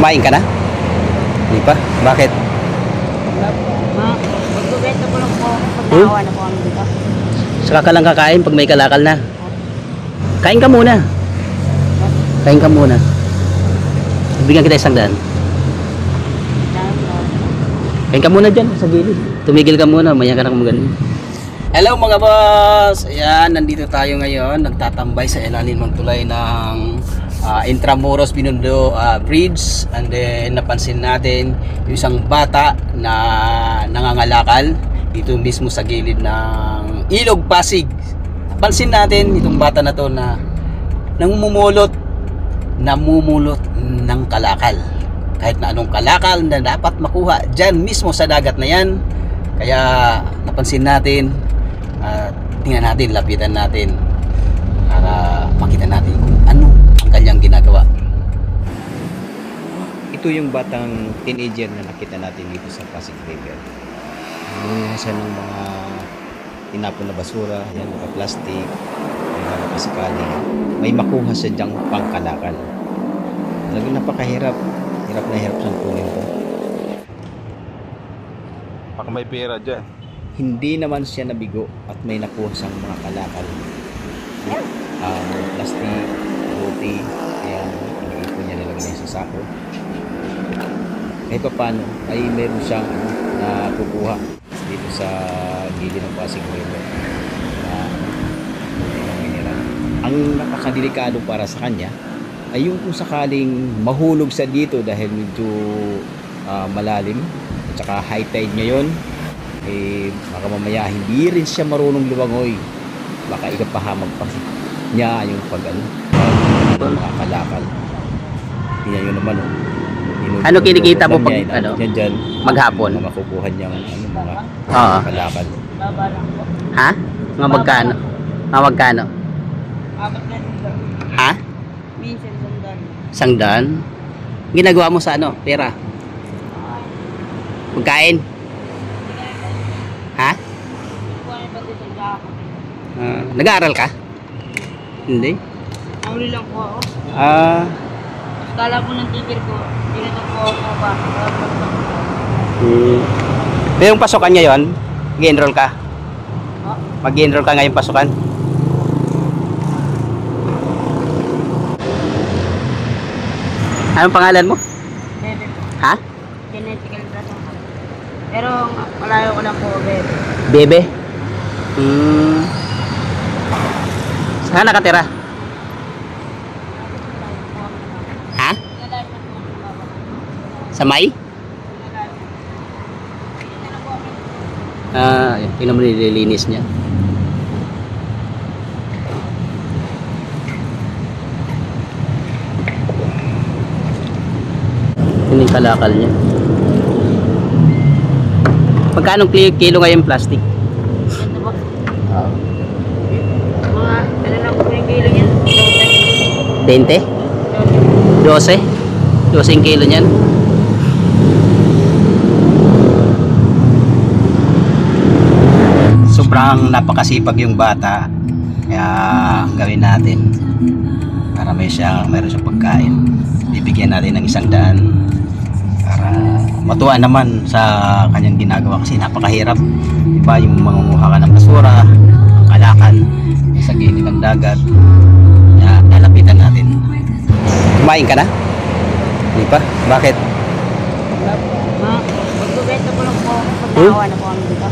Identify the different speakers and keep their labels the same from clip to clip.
Speaker 1: Kumain ka na? Hindi pa? Bakit?
Speaker 2: Magbubenta ko lang po ako pag naawa na po kami dito.
Speaker 1: Saka ka lang kakain pag may kalakal na. Kain ka muna. Kain ka muna. Bigyan kita 100. Kain ka muna dyan sa gilid. Tumigil ka muna, maya ka na kumagaling. Hello mga boss! Ayan, nandito tayo ngayon. Nagtatambay sa ilalim ng tulay ng Intramuros Binondo Bridge. And then napansin natin yung isang bata na nangangalakal dito mismo sa gilid ng Ilog Pasig. Napansin natin itong bata na to na namumulot ng kalakal. Kahit na anong kalakal na dapat makuha dyan mismo sa dagat na yan. Kaya napansin natin, tingnan natin, lapitan natin para makita natin kung ano ang kanyang ginagawa.
Speaker 3: Ito yung batang teenager na nakita natin dito sa Pasig River. Nangunguha siya ng mga tinapon na basura, yan, mga plastic, mga kasikali. May makuha siya dyang pangkalakal. Talagang napakahirap. Hirap na hirap siyang kunin ko.
Speaker 4: Baka may pera dyan.
Speaker 3: Hindi naman siya nabigo at may nakuha siyang mga kalakal. Plastic, buti, ayan, iniipon niya, nilagay niya sa sako. Kahit pa paano, ay meron siyang nakukuha dito sa gilid ng Pasig River. Ang napakadelikado para sa kanya ay yung kung sakaling mahulog sa dito dahil medyo malalim at saka high tide ngayon, baka mamaya hindi rin siya marunong lumangoy, baka ikapahamag pa niya yung mga kalakal. Tingnan nyo naman,
Speaker 1: Ano kinikita mo pag
Speaker 3: dyan,
Speaker 1: maghapon?
Speaker 3: Makukuha niyang mga kalakal.
Speaker 1: Ha? Mga magkano? Mga magkano? Ha?
Speaker 2: Minsan
Speaker 1: Sangdan? Ginagawa mo sa ano? Pera? Magkain? Ha? Nag-aaral ka? Hindi?
Speaker 2: Nauli lang po ako. Kala po ng teacher ko, dito po ako ba?
Speaker 1: Pero yung pasukan ngayon, mag-enroll ka? Mag-enroll ka ngayong pasukan? Anong pangalan mo?
Speaker 2: Bebe.
Speaker 1: Ha?
Speaker 2: Genetical trust. Pero malayo ko lang po, Bebe.
Speaker 1: Bebe? Saan nakatira? Ha? Sa May? Tingnan mo nililinis niya. Yung kalakal niya. Magkano kilo ngayon plastic?
Speaker 2: Ito ba? Mga, ano lang po yung kilo niyan?
Speaker 1: 20? 12? 12 kilo niyan? Sobrang napakasipag yung bata. Kaya gawin natin para meron siyang pagkain. Bibigyan natin ng 100 para matuwa naman sa kanyang ginagawa kasi napakahirap, diba? Yung mangunguha ka ng basura, kalakal sa gilid ng dagat. Kaya lalapitan natin. Kumain ka na? Hindi pa? Bakit?
Speaker 2: Magbubenta ko lang po ako pag naawa na po kami dito.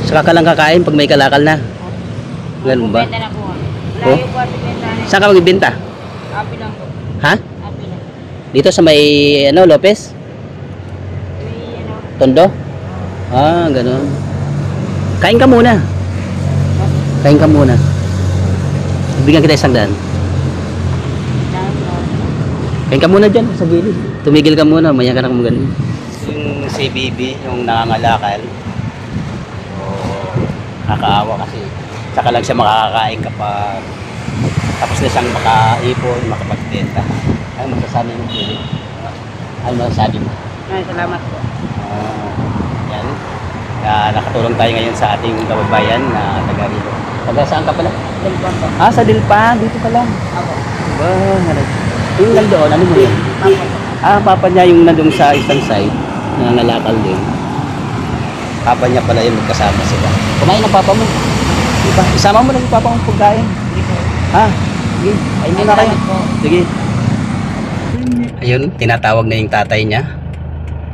Speaker 1: Saka ka lang kakain pag may kalakal na. Ganun ba?
Speaker 2: Magbubenta na po. Malayo po at benta na.
Speaker 1: Saan ka magbenta?
Speaker 2: Happy lang po.
Speaker 1: Ha?
Speaker 2: Happy lang.
Speaker 1: Dito sa may Lopez?
Speaker 2: May
Speaker 1: Tondo? Ganun. Kain ka muna. Kain ka muna. Bigyan kita 100. Kain ka muna dyan sa gilid. Tumigil ka muna, maya ka na kumagaling. Yung si Bibi, yung nangangalakal. Nakakaawa kasi saka lang siya makakakain kapag tapos na siyang makaipon, makapagbenta. Ano masasabi mo, Bibi? Ano masasabi mo?
Speaker 2: Ay, salamat po.
Speaker 1: Yan. Nakatulong tayo ngayon sa ating kababayan na taga rito. Taga saan ka pala?
Speaker 2: Dilpan po.
Speaker 1: Sa Dilpan. Dito ka lang.
Speaker 2: Ako.
Speaker 1: Diba? Yung nandoon, ano mo yun?
Speaker 2: Papo.
Speaker 1: Papa niya yung nandun sa isang side, nangangalakal din. Papa niya pala yung magkasama sila. Kumain ng papa mo. Diba? Isama mo lang yung papa mong pagkain. Ha? Sige, ayun muna kayo. Sige. Ayun, tinatawag na yung tatay niya.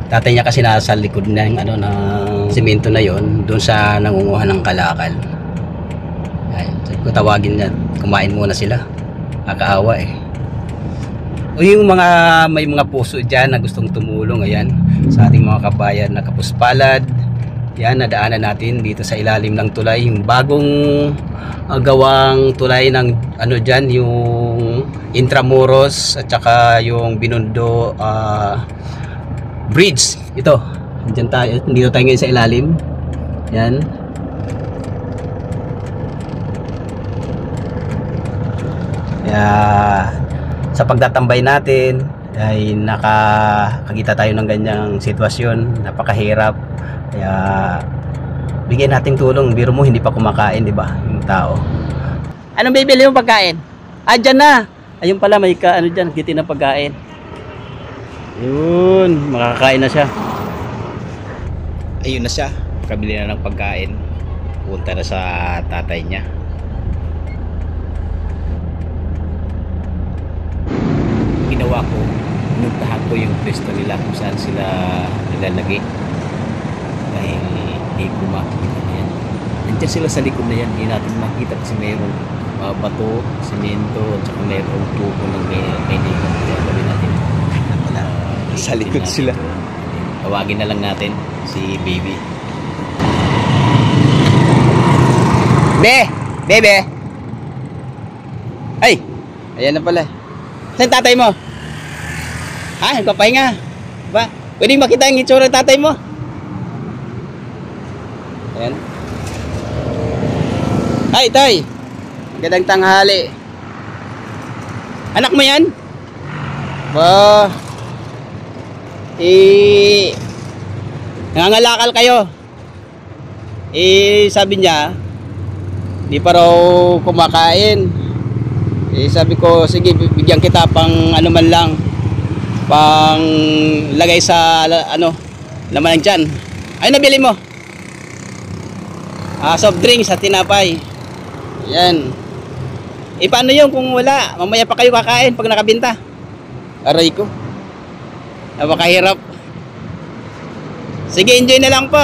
Speaker 1: Tatay niya kasi nasa likod na yung ng simento na yon, doon sa nangunguha ng kalakal. Ayun, sabi ko tawagin niya, kumain muna sila. Nakakaawa eh. O yung may mga puso dyan na gustong tumulong, ayan, sa ating mga kabayan na kapuspalad. Yan, nadaanan natin dito sa ilalim ng tulay, yung bagong gawang tulay ng dyan, yung Intramuros at saka yung Binondo bridge. Ito, dyan tayo, dito tayo ngayon sa ilalim. Yan. Kaya sa pagtatambay natin ay nakakita tayo ng ganyang sitwasyon, napakahirap. Kaya bigyan nating tulong. Biro mo hindi pa kumakain, di ba, yung tao. Anong bibili mo pagkain? Dyan na. Ayun pala, may dyan, gitin na pagkain. Yun, makakain na siya.
Speaker 3: Ayun na siya, kabili na ng pagkain. Punta na sa tatay niya. Ginawa ko, pinuntahan ko yung pwesto nila kung saan sila nilalagay. Dahil hindi ko makikita na yan. Nandiyan sila sa likod na yan, hindi natin makita kasi mayroong bato, semento, at saka mayroong tubo ng may nilang. Kaya gawin natin.
Speaker 4: Sa likod sila.
Speaker 3: Tawagin na lang natin si baby.
Speaker 1: Bebe! Ay! Ayan na pala. Saan tatay mo? Nagpapahinga. Ba? Pwede makita yung itsura ng tatay mo? Ayan. Ay, tay! Magandang tanghali. Anak mo yan? Ba? Nangangalakal kayo. Sabi niya, di pa raw kumakain. Sabi ko, sige, bigyan kita pang man lang, pang lagay sa laman ng tiyan. Ay, nabili mo? Soft drinks at tinapay. Yan. Paano yun kung wala? Mamaya pa kayo kakain pag nakabinta. Aray ko. Napakahirap. Sige, enjoy na lang po.